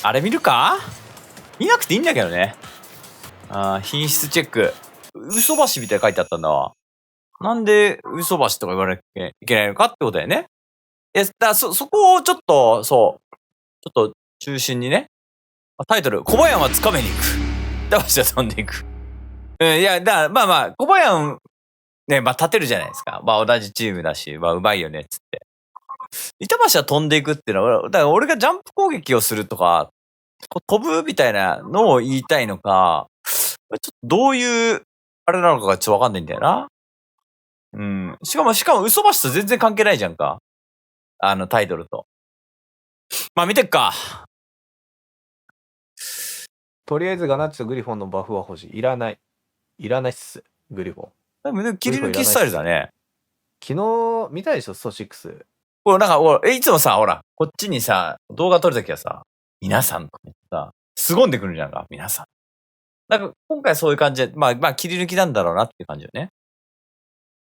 あれ見るか？見なくていいんだけどね。品質チェック。嘘橋みたいに書いてあったんだわ。なんで嘘橋とか言わなきゃいけないのかってことだよね。そこをちょっと、ちょっと中心にね。タイトル、小林は掴めに行く。板橋は飛んでいく。いや、だから小林ね、立てるじゃないですか。同じチームだし、うまいよね、つって。板橋は飛んでいくっていうのは、だから俺がジャンプ攻撃をするとか、飛ぶみたいなのを言いたいのか、ちょっとどういう、あれなのかがちょっとわかんないんだよな。しかも嘘橋と全然関係ないじゃんか。タイトルと。見てっか。とりあえずガナッチとグリフォンのバフは欲しい。いらないっす、グリフォン。でも切り抜きスタイルだね。昨日見たでしょ、スト6。いつもさ、ほら、こっちにさ、動画撮るときはさ、皆さんとかさ、凄んでくるじゃんか、皆さん。今回そういう感じで、切り抜きなんだろうなっていう感じよね。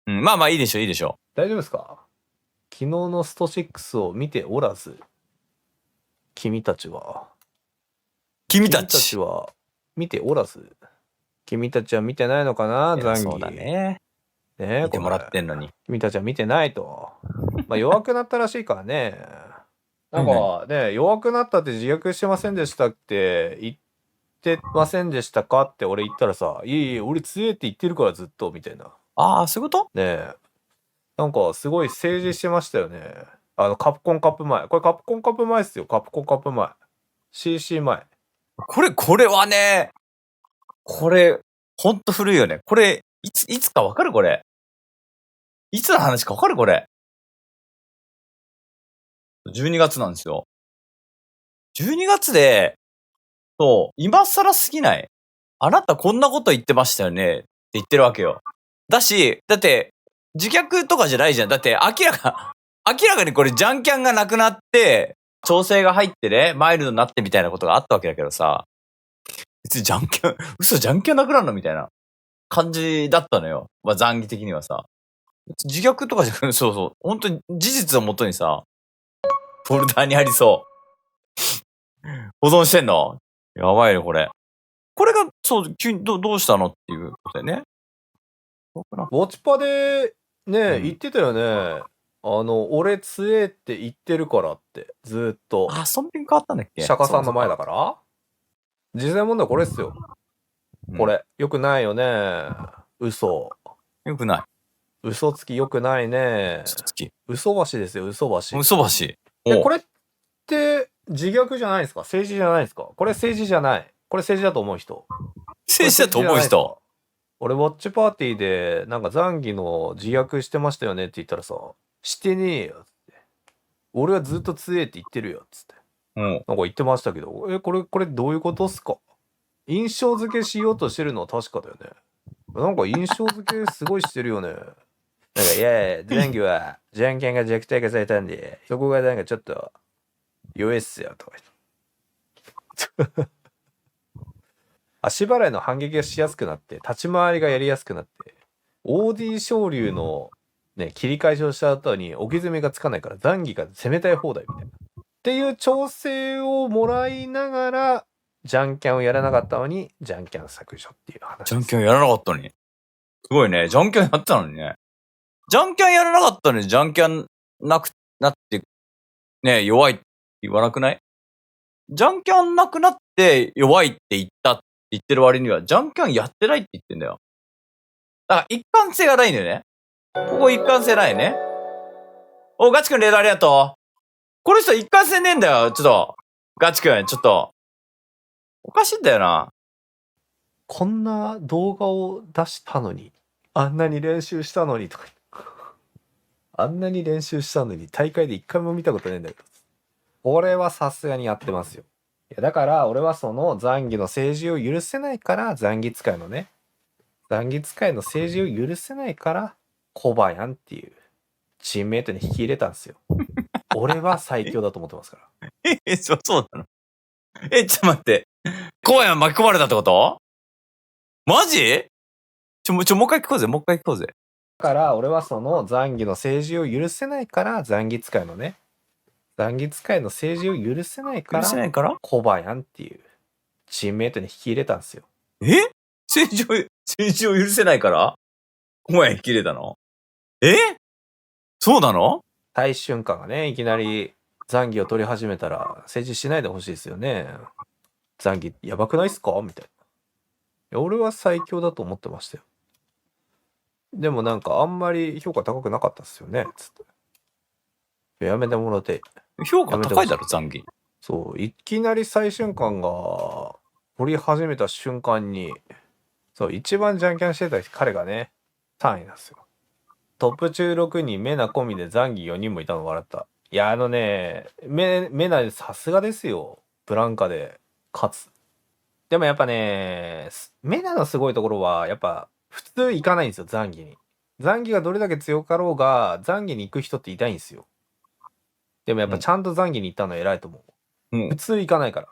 いいでしょ、いいでしょ。大丈夫ですか？昨日のスト6を見ておらず、君たちは見ておらず、君たちは見てないのかな、ザンギ。そうだね。見てもらってんのに。君たちは見てないと。弱くなったらしいからね。弱くなったって自虐してませんでしたって言ってませんでしたかって俺言ったらさ、いい俺強えって言ってるからずっとみたいな。そういうこと？ねえ。すごい政治してましたよね。カプコンカップ前。これカプコンカップ前っすよ。カプコンカップ前。CC 前。これはね、ほんと古いよね。これ、いつかわかる？これ。いつの話かわかる？これ。12月なんですよ。12月で、今更すぎない？あなたこんなこと言ってましたよねって言ってるわけよ。だって、自虐とかじゃないじゃん。だって、明らかにこれジャンキャンがなくなって、調整が入ってね、マイルドになってみたいなことがあったわけだけどさ、別にジャンキャンなくなるのみたいな感じだったのよ。残儀的にはさ。自虐とかじゃなくて、本当に事実をもとにさ、フォルダーにありそう。保存してんの？やばいね、これ。これが、急にどうしたのっていうことでね。ウォッチパでね、言ってたよね。俺強えって言ってるからって、ずっと。そんぴん変わったんだっけ？釈迦さんの前だから。実際問題これっすよ。これ。よくないよね。嘘。よくない。嘘つきよくないね。嘘橋ですよ、嘘橋。嘘橋。これって自虐じゃないですか？政治じゃないですか？これ政治じゃない。これ政治だと思う人。政治だと思う人。俺、ウォッチパーティーで、残儀の自虐してましたよねって言ったらさ、してねえよ、つって。俺はずっと強えって言ってるよ、つって。言ってましたけど、これどういうことっすか？印象付けしようとしてるのは確かだよね。印象付けすごいしてるよね。いや、ザンギは、ジャンキャンが弱体化されたんで、そこがちょっと、弱いっすよ、とか言って。足払いの反撃がしやすくなって、立ち回りがやりやすくなって、オーディ昇竜のね、切り返しをした後に置き詰めがつかないから残儀が攻めたい放題みたいな。っていう調整をもらいながら、ジャンキャンをやらなかったのに、ジャンキャン削除っていう話。ジャンキャンやらなかったのに。すごいね。ジャンキャンやったのにね。ジャンキャンやらなかったのに、ジャンキャンなって、ね、弱いって言わなくない？ジャンキャンなくなって弱いって言ってる割には、ジャンキャンやってないって言ってんだよ。だから一貫性がないんだよね。ここ一貫性ないね。ガチ君レードありがとう。この人一貫性ねえんだよ。ちょっと。ガチ君、ちょっと。おかしいんだよな。こんな動画を出したのに、あんなに練習したのにとか。あんなに練習したのに大会で一回も見たことないんだけど。俺はさすがにやってますよ。いやだから俺はその残儀の政治を許せないから残儀使いの政治を許せないからコバヤンっていうチームメイトに引き入れたんですよ。俺は最強だと思ってますから。そうなの？ちょっと待って。コバヤン巻き込まれたってこと？マジ？もう一回聞こうぜ。だから俺はその残儀の政治を許せないから残儀使いの残儀使いの政治を許せないか許せら、ないからコバヤンっていうチームメイトに引き入れたんですよ。政治を許せないからお前引き入れたの？そうなの？大瞬間がね、いきなり残儀を取り始めたら、政治しないでほしいですよね。残儀やばくないっすかみたいな。いや、俺は最強だと思ってましたよ。でもなんかあんまり評価高くなかったっすよね、つって。やめてもらって。評価高いだろ、残儀。そう、いきなり最瞬間が、取り始めた瞬間に、そう、一番ジャンキャンしてた彼がね、3位なんですよ。トップ中6人、メナ込みで残儀4人もいたの笑った。いや、メナさすがですよ。ブランカで勝つ。でもやっぱね、メナのすごいところは、やっぱ、普通行かないんですよ、残儀に。残儀がどれだけ強かろうが、残儀に行く人っていたいんですよ。でもやっぱちゃんと残儀に行ったの偉いと思う。普通行かないから。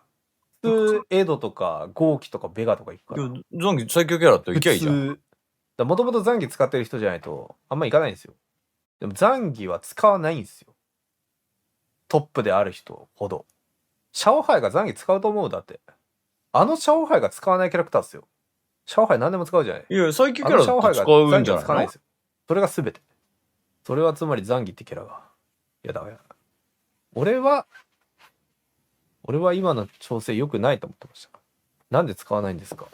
普通、エドとか、ゴーキとかベガとか行くから。残儀最強キャラって行きゃいいじゃん。もともと残儀使ってる人じゃないと、あんま行かないんですよ。でも残儀は使わないんですよ。トップである人ほど。シャオハイが残儀使うと思うだって。あのシャオハイが使わないキャラクターですよ。シャオハイ何でも使うじゃない。いや、最強キャラって使うんじゃないの？使わないですよ。それが全て。それはつまり残儀ってキャラが。いやだから。俺は今の調整良くないと思ってました。なんで使わないんですか？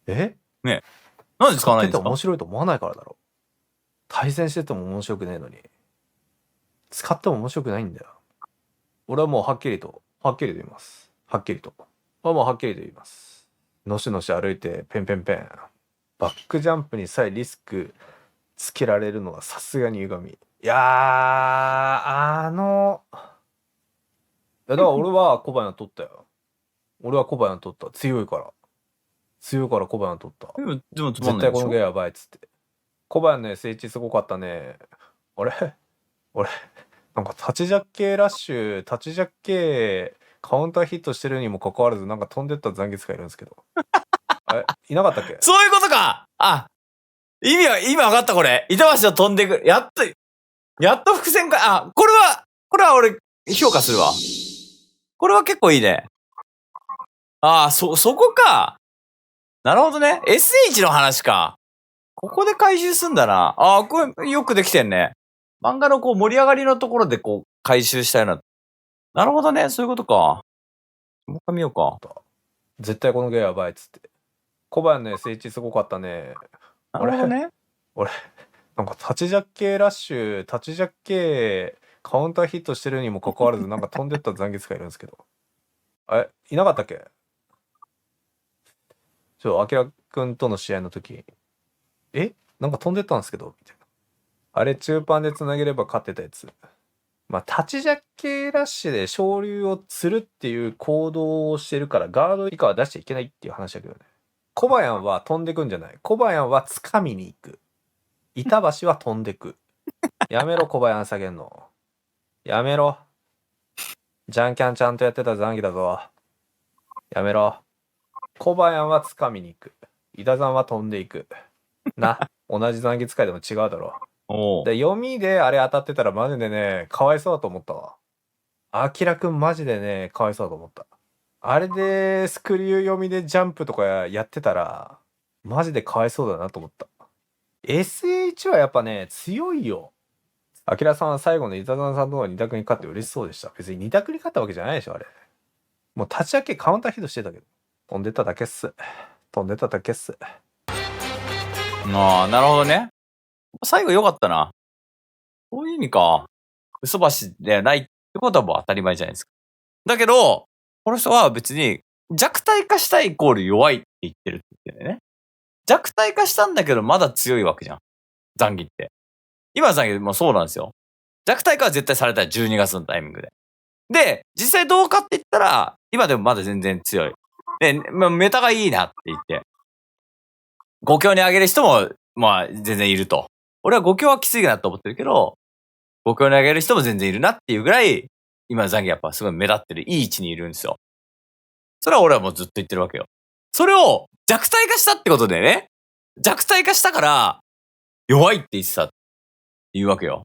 ねえ。なんで使わないんですか？使ってて面白いと思わないからだろ。対戦してても面白くねえのに。使っても面白くないんだよ。俺はもうはっきりと言います。はっきりと。もうはっきりと言います。のしのし歩いてペンペンペン。バックジャンプにさえリスクつけられるのはさすがに歪み。いやー、だから俺はコバヤン取ったよ。俺はコバヤン取った。強いから。コバヤン取った。でもつまんないでしょ？絶対このゲーやばいっつって。コバヤンの SH すごかったね。俺なんか立ちジャッケラッシュ、立ちジャッケカウンターヒットしてるにもかかわらずなんか飛んでった残月がいるんですけど。いなかったっけ？そういうことか。意味分かったこれ。板橋を飛んでくる。やっと伏線か。これは俺評価するわ。これは結構いいね。そこか。なるほどね。SH の話か。ここで回収すんだな。これよくできてんね。漫画のこう盛り上がりのところでこう回収したいな。なるほどね。そういうことか。もう一回見ようか。絶対このゲーやばいっつって。コバヤンの SH すごかったね。なるほどね。俺なんか立ちジャッケラッシュ、立ちジャッケカウンターヒットしてるにもかかわらずなんか飛んでった残月がいるんですけど。いなかったっけ？アキラくんとの試合の時、なんか飛んでったんですけどみたいな。あれ中盤で繋げれば勝ってたやつ。まあ、立ちジャッケラッシュで昇竜を釣るっていう行動をしてるからガード以下は出しちゃいけないっていう話だけどね。コバヤンは飛んでくんじゃない。コバヤンは掴みに行く。板橋は飛んでく。やめろ、コバヤン下げんの。やめろ。ジャンキャンちゃんとやってた残儀だぞ。やめろ。コバヤンは掴みに行く。板山は飛んでいく。同じ残儀使いでも違うだろ。で読みであれ当たってたらマジでね、かわいそうだと思ったわ。アキラくんマジでね、かわいそうだと思った。あれでスクリュー読みでジャンプとかやってたら、マジでかわいそうだなと思った。SH はやっぱね、強いよ。アキラさんは最後の板山さんとの2択に勝って嬉しそうでした。別に2択に勝ったわけじゃないでしょ、あれ。もう立ち上げカウンターヒットしてたけど。飛んでただけっす。なるほどね。最後良かったな。そういう意味か。嘘橋でないってことはもう当たり前じゃないですか。だけど、この人は別に弱体化したイコール弱いって言ってるって言ってるね。弱体化したんだけどまだ強いわけじゃん。残儀って。今の残儀もそうなんですよ。弱体化は絶対されたら12月のタイミングで。で、実際どうかって言ったら、今でもまだ全然強い。で、メタがいいなって言って。5強に上げる人も、まあ全然いると。俺は5強はきついなと思ってるけど、5強に上げる人も全然いるなっていうぐらい、今の残儀やっぱすごい目立ってる、いい位置にいるんですよ。それは俺はもうずっと言ってるわけよ。それを弱体化したってことでね、弱体化したから弱いって言ってたっていうわけよ。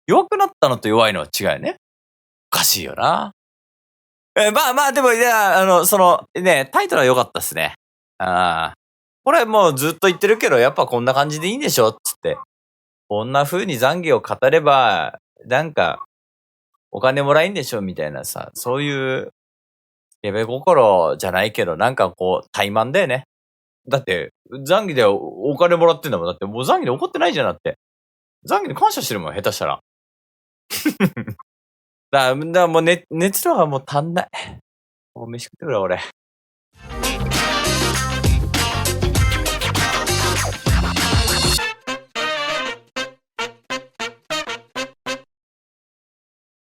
弱くなったのと弱いのは違うよね。かしいよな。まあまあ、でも、いや、タイトルは良かったっすね。これもうずっと言ってるけど、やっぱこんな感じでいいんでしょつって。こんな風に懺悔を語れば、なんか、お金もらえんでしょみたいなさ、そういう、やべ心じゃないけど、なんかこう、怠慢だよね。だって、懺悔でお金もらってんだもん。だってもう懺悔で怒ってないじゃんだって。懺悔で感謝してるもん、下手したら。だからもう熱量がもう足んない。もう飯食ってくれ、俺。